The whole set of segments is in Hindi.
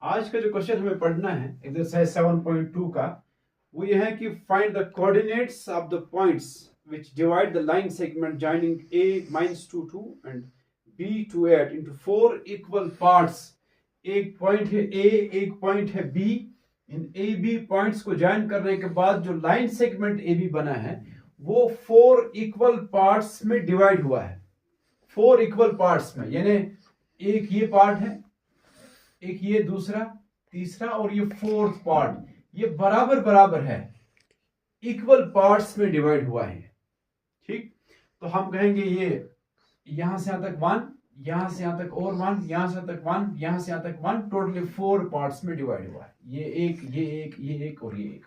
आज का जो क्वेश्चन हमें पढ़ना है एक्सरसाइज 7.2 का, वो ये है कि find the coordinates of the points which divide the line segment joining a-2 2 and b to 8 into 4 equal parts. एक पॉइंट है a, एक पॉइंट है b। इन ए बी पॉइंट्स को ज्वाइन करने के बाद जो लाइन सेगमेंट ए बी बना है वो 4 इक्वल पार्ट्स में डिवाइड हुआ है। 4 इक्वल पार्ट्स में, यानी एक ये पार्ट है, एक ये दूसरा, तीसरा और ये फोर्थ पार्ट, ये बराबर बराबर है, इक्वल पार्ट्स में डिवाइड हुआ है। ठीक, तो हम कहेंगे ये यहां से यहां तक 1, यहां से यहां तक और 1, यहां से तक 1, यहां से यहां तक 1, टोटली 4 पार्ट्स में डिवाइड हुआ है। ये एक, ये एक, ये एक और ये एक।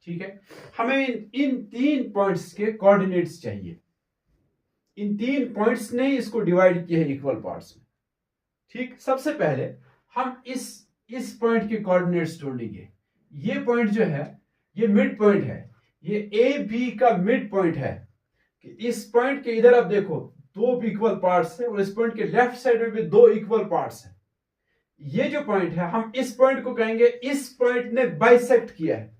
ठीक है, हमें इन 3 पॉइंट्स के कोऑर्डिनेट्स चाहिए। इन 3 पॉइंट्स ने इसको डिवाइड किया है इक्वल पार्ट्स में। ठीक, सबसे पहले हम इस पॉइंट के कोऑर्डिनेट्स ढूंढेंगे। ये पॉइंट जो है ये मिड पॉइंट है, ये ए बी का मिड पॉइंट है। कि इस पॉइंट के इधर आप देखो 2 इक्वल पार्ट्स है और इस पॉइंट के लेफ्ट साइड में भी 2 इक्वल पार्ट्स है। ये जो पॉइंट है, हम इस पॉइंट को कहेंगे इस पॉइंट ने बाइसेक्ट किया है,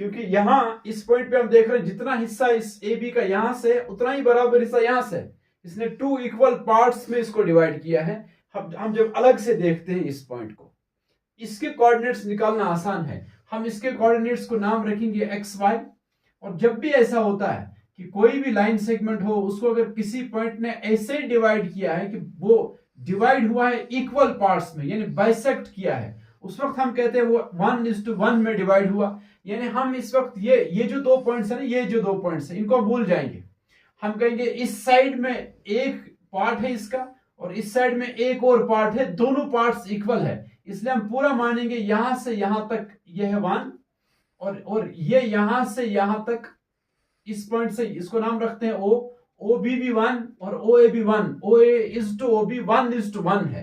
क्योंकि यहां इस पॉइंट पे हम देख रहे हैं जितना हिस्सा इस ए बी का यहां से उतना ही बराबर हिस्सा यहां से, इसने 2 इक्वल पार्ट्स में इसको डिवाइड किया है। हम जब अलग से देखते हैं इस पॉइंट को, इसके कोऑर्डिनेट्स निकालना आसान है। हम इसके कोऑर्डिनेट्स को नाम रखेंगे एक्स वाई। और जब भी ऐसा होता है कि कोई भी लाइन सेगमेंट हो, उसको अगर किसी पॉइंट ने ऐसे डिवाइड किया है कि वो डिवाइड हुआ है इक्वल पार्ट्स में, यानी बाइसेक्ट किया है, उस वक्त हम कहते हैं वो 1:1 में डिवाइड हुआ। यानी हम इस वक्त ये जो 2 पॉइंट्स है ना, ये जो 2 पॉइंट्स है, इनको हम भूल जाएंगे। हम कहेंगे इस साइड में एक पार्ट है इसका और इस साइड में एक और पार्ट है, दोनों पार्ट्स इक्वल है, इसलिए हम पूरा मानेंगे यहां से यहां तक ये है 1 और ये यहां से यहां तक इस पॉइंट से, इसको नाम रखते हैं ओ। ओ बी भी 1 और ओ ए भी 1, ओ ए इज टू ओ बी 1:1 है।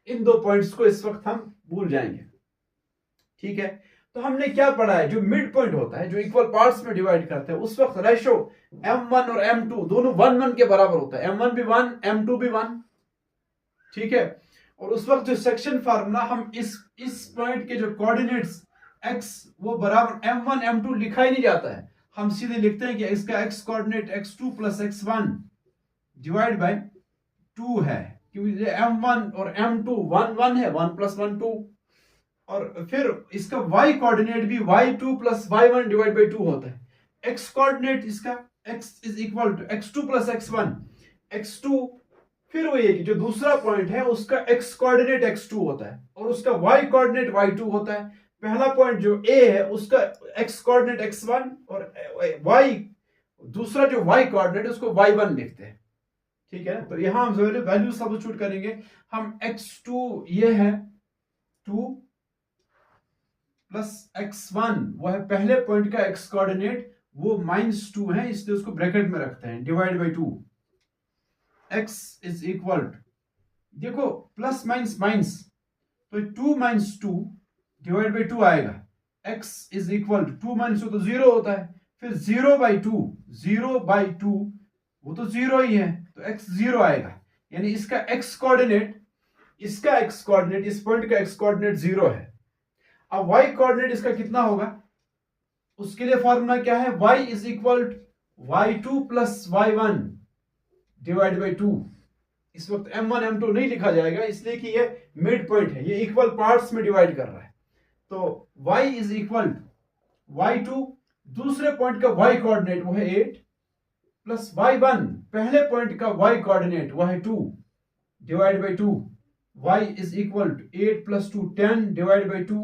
इन 2 पॉइंट्स को इस वक्त हम भूल जाएंगे। ठीक है, तो हमने क्या पढ़ा है, जो मिड पॉइंट होता है, जो इक्वल पार्ट्स में डिवाइड करते हैं, उस वक्त रेशो m1 और m2 दोनों 1:1 के बराबर होता है। m1 भी 1, m2 भी 1। ठीक है, और उस वक्त जो सेक्शन फार्मूला, हम इस पॉइंट के जो कोऑर्डिनेट्स x वो बराबर m1 m2 लिखा ही नहीं जाता है, हम सीधे लिखते हैं कि इसका x coordinate x2 + x1 divide by 2 है, क्योंकि m1 और m2 1 है, 1 + 1 2। और फिर इसका y कोऑर्डिनेट भी y2 + y1 डिवाइड बाय 2 होता है। x कोऑर्डिनेट इसका x = x2 + x1, x2। फिर वो ये कि जो दूसरा पॉइंट है उसका x कोऑर्डिनेट x2 होता है और उसका y कोऑर्डिनेट y2 होता है। पहला पॉइंट जो a है उसका x कोऑर्डिनेट x1 और y, दूसरा जो y कोऑर्डिनेट उसको y1 लिखते हैं। ठीक है, तो यहां हम वैल्यू सब्स्टिट्यूट करेंगे। हम x2 ये है 2 प्लस x1 वो है पहले पॉइंट का x कोऑर्डिनेट, वो -2 है, इसलिए उसको ब्रैकेट में रखते हैं, डिवाइड बाय 2। x = देखो प्लस माइनस माइनस, तो 2 - 2 डिवाइड बाय 2 आएगा। x = 2 - 2 तो 0 होता है, फिर 0/2, 0/2 वो तो 0 ही है, तो x 0 आएगा। यानी इसका x कोऑर्डिनेट, इस पॉइंट का x कोऑर्डिनेट 0 है। अब y कोऑर्डिनेट इसका कितना होगा, उसके लिए फॉर्मूला क्या है, y = y2 + y1 divide by 2। इस वक्त m1 m2 नहीं लिखा जाएगा, इसलिए कि ये मिड पॉइंट है, ये इक्वल पार्ट्स में डिवाइड कर रहा है। तो y = y2, दूसरे पॉइंट का y कोऑर्डिनेट वो है 8 प्लस y1, पहले पॉइंट का y कोऑर्डिनेट वो है 2 divide by 2। y = 8 + 2 10 divide by 2,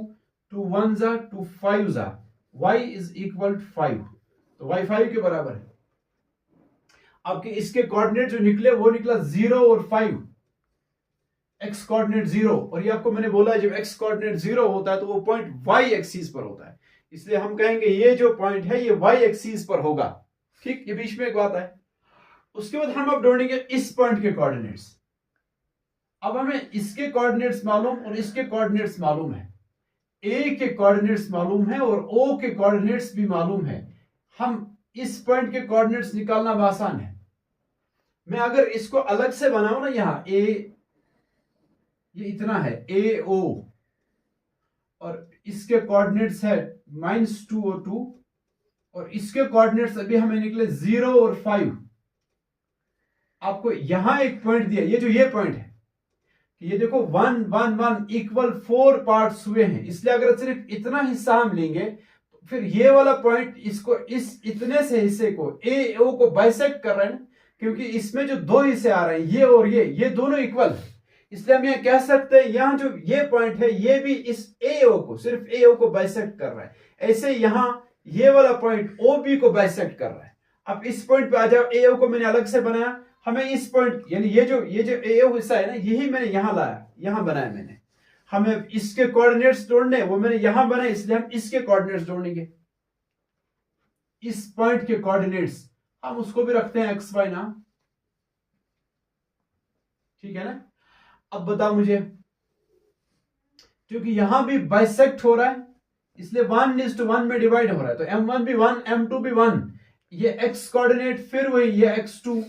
2 1 2 5 y = 5, तो y 5 के बराबर है। आपके इसके कोऑर्डिनेट जो निकले वो निकला 0 और 5, x कोऑर्डिनेट 0। और ये आपको मैंने बोला जब x कोऑर्डिनेट 0 होता है तो वो पॉइंट y एक्सिस पर होता है, इसलिए हम कहेंगे ये जो पॉइंट है ये y एक्सिस पर होगा। ठीक, ये बीच में एक बात है। उसके बाद हम अब ढूंढेंगे इस पॉइंट के कोऑर्डिनेट्स। अब हमें इसके कोऑर्डिनेट्स मालूम और इसके कोऑर्डिनेट्स मालूम है, a के कोऑर्डिनेट्स मालूम है और o के कोऑर्डिनेट्स भी मालूम है। हम इस पॉइंट के कोऑर्डिनेट्स निकालना आसान है। मैं अगर इसको अलग से बनाऊं ना, यहां a, ये इतना है a o, और इसके कोऑर्डिनेट्स है -2 और 2, और इसके कोऑर्डिनेट्स अभी हमें निकले 0 और 5। आपको यहां एक पॉइंट दिया, ये पॉइंट है कि ये देखो 1 1 1 इक्वल 4 पार्ट्स हुए हैं, इसलिए अगर सिर्फ इतना हिस्सा हम लेंगे तो फिर ये वाला पॉइंट इसको इस इतने से हिस्से को ए ओ को बाइसेक्ट कर रहे हैं, क्योंकि इसमें जो दो हिस्से आ रहे हैं ये और ये दोनों इक्वल है, इसलिए हम यह कह सकते हैं यहां जो ये पॉइंट है ये भी इस ए ओ को, सिर्फ ए ओ को बाइसेक्ट कर रहा है। ऐसे यहां ये वाला पॉइंट ओ बी को बाइसेक्ट कर रहा है। अब इस पॉइंट पे आ जाओ, ए ओ को मैंने अलग से बनाया, हमें इस पॉइंट यानी ये जो ए ओ हिस्सा है ना, यही मैंने यहां लाया, यहां बनाया मैंने, हमें इसके कोऑर्डिनेट्स जोड़ने, वो मैंने यहां बनाए, इसलिए हम इसके कोऑर्डिनेट्स जोड़ेंगे, इस पॉइंट के कोऑर्डिनेट्स हम उसको भी रखते हैं एक्स वाई नाम, ठीक है ना। अब बताओ मुझे, क्योंकि यहां भी बाइसेक्ट हो रहा है इसलिए 1:1 में डिवाइड हो रहा है, तो m1 भी 1 m2 भी 1, ये x कोऑर्डिनेट फिर वही ये x2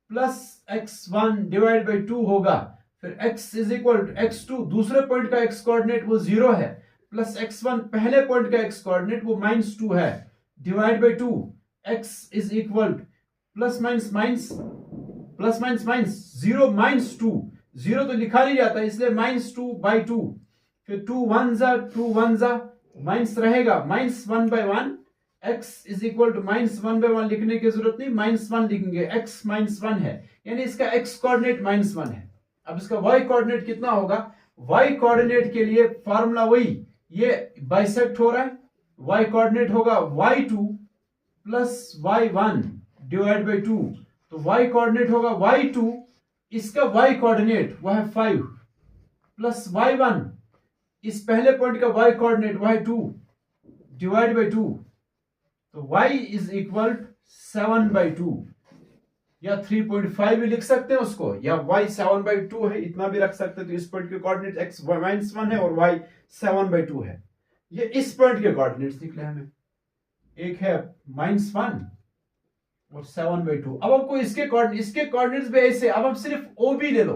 plus x1 divide by 2 होगा, फिर x is equal to x2 दूसरे पॉइंट का x कोऑर्डिनेट वो 0 है, प्लस x1 पहले पॉइंट का x कोऑर्डिनेट वो -2 है, divide by 2, x is equal plus minus minus plus minus minus 0 -2, 0 तो लिखा नहीं जाता इसलिए -2 बाई 2, फिर 2 1 जा माइनस रहेगा -1/1, x इज इक्वल टू -1/1 लिखने की जरूरत नहीं, -1 लिखेंगे, x -1 है यानी इसका x कोऑर्डिनेट -1 है। अब इसका y कोऑर्डिनेट कितना होगा, y कोऑर्डिनेट के लिए फार्मूला वही, ये बाइसेक्ट हो रहा है, y कोऑर्डिनेट होगा y2 plus y1 divide by 2, तो y कोऑर्डिनेट होगा y2, इसका y कोऑर्डिनेट वह है 5 प्लस y1, इस पहले पॉइंट का y कोऑर्डिनेट वह है 2 डिवाइड बाई 2, तो y इज इक्वल 7/2 या 3.5 भी लिख सकते हैं उसको, या y 7/2 है इतना भी रख सकते हैं। तो इस पॉइंट के कोऑर्डिनेट x -1 है और y 7/2 है, ये इस पॉइंट के कोऑर्डिनेट्स निकले हमें, एक है -1 और 7/2। अब आपको इसके कोऑर्डिनेट्स भी ऐसे, अब हम सिर्फ OB ले लो,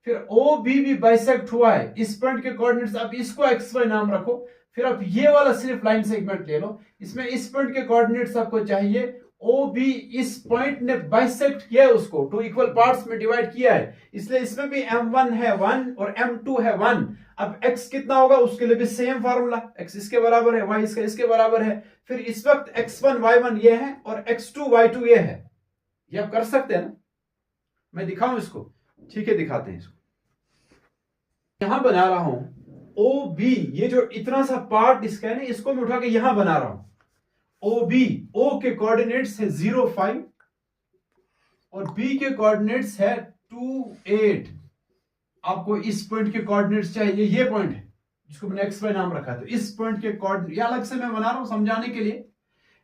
फिर OB भी बाइसेक्ट हुआ है, इस पॉइंट के कोऑर्डिनेट्स आप इसको XY नाम रखो, फिर आप ये वाला सिर्फ लाइन सेगमेंट ले लो, इसमें इस पॉइंट के कोऑर्डिनेट्स आपको चाहिए, OB इस पॉइंट ने बाइसेक्ट किया है उसको, 2 इक्वल पार्ट्स में डिवाइड किया है, इसलिए इसमें भी m1 है 1 और m2 है 1। अब x कितना होगा उसके लिए भी सेम फार्मूला, x इसके बराबर है, y इसके बराबर है, फिर इस वक्त x1 y1 ये है और x2 y2 ये है, ये आप कर सकते हैं ना, मैं दिखाऊं इसको, ठीक है दिखाते हैं इसको, यहां बना रहा हूं OB, ये जो इतना सा पार्ट इसका है ना, इसको मैं उठा के यहां बना रहा हूं, OB, O के कोऑर्डिनेट्स है 0 5 और B के कोऑर्डिनेट्स है 2 8। आपको इस पॉइंट के कोऑर्डिनेट्स चाहिए, ये पॉइंट है जिसको मैंने XY नाम रखा है, तो इस पॉइंट के कोऑर्डिनेट, ये अलग से मैं बना रहा हूं समझाने के लिए,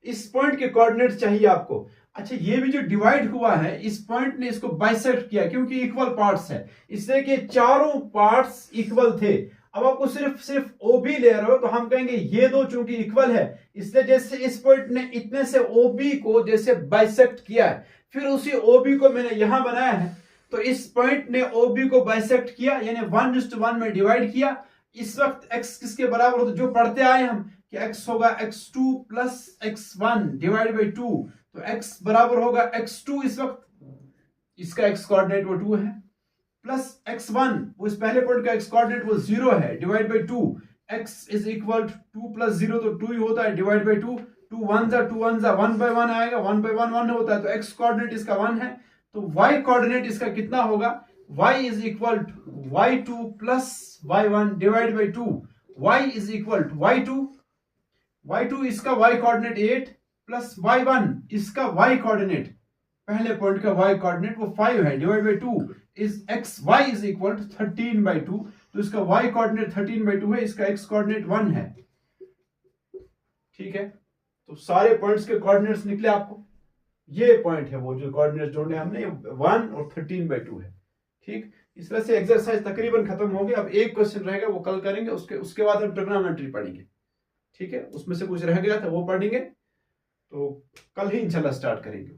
इस पॉइंट के कोऑर्डिनेट्स चाहिए आपको। अच्छा, ये भी जो डिवाइड हुआ है, इस पॉइंट ने इसको बाइसेक्ट किया क्योंकि इक्वल पार्ट्स है, इसलिए कि चारों पार्ट्स इक्वल थे। अब आपको सिर्फ OB ले रहे हो तो हम कहेंगे ये दो चूंकि इक्वल है, इसलिए जैसे इस पॉइंट ने इतने से OB को जैसे बाइसेक्ट किया है, फिर उसी OB को मैंने यहां बनाया है, तो इस पॉइंट ने OB को बाइसेक्ट किया यानी 1:1 में डिवाइड किया। इस वक्त x किसके बराबर होता है, जो पढ़ते आए हम कि x होगा x2 plus x1 divide by 2, तो x बराबर होगा x2, इस वक्त इसका x कोऑर्डिनेट वो 2 है, प्लस x1 वो इस पहले पॉइंट का x कोऑर्डिनेट वो 0 है, divide by 2, x is equal 2 plus 0 तो 2 ही होता है, डिवाइड बाई 2, 2 1 जा 1/1 आएगा, 1/1 1 होता है, तो x कोऑर्डिनेट इसका 1 है, तो y कोऑर्डिनेट इसका कितना होगा, y is equal to y2 plus y1 divide by 2, y is equal to y2 इसका y कोऑर्डिनेट 8 प्लस y1 इसका y कोऑर्डिनेट, पहले पॉइंट का y कोऑर्डिनेट वो 5 है, divide by 2 is xy is equal to 13/2, तो इसका y कोऑर्डिनेट 13/2 है, इसका x कोऑर्डिनेट 1 है, ठीक है। तो सारे पॉइंट्स के कोऑर्डिनेट्स निकले आपको, ये पॉइंट है वो जो कोऑर्डिनेट्स जोड़ने हमने 1 और 13/2 है, ठीक। इस तरह से एक्सरसाइज तकरीबन खत्म हो गई। अब एक क्वेश्चन रहेगा वो कल करेंगे, उसके बाद हम ट्रिग्नोमेट्री पढ़ेंगे, ठीक है। उसमें से कुछ रह गया था वो पढ़ेंगे, तो कल ही इंशाल्लाह स्टार्ट करेंगे।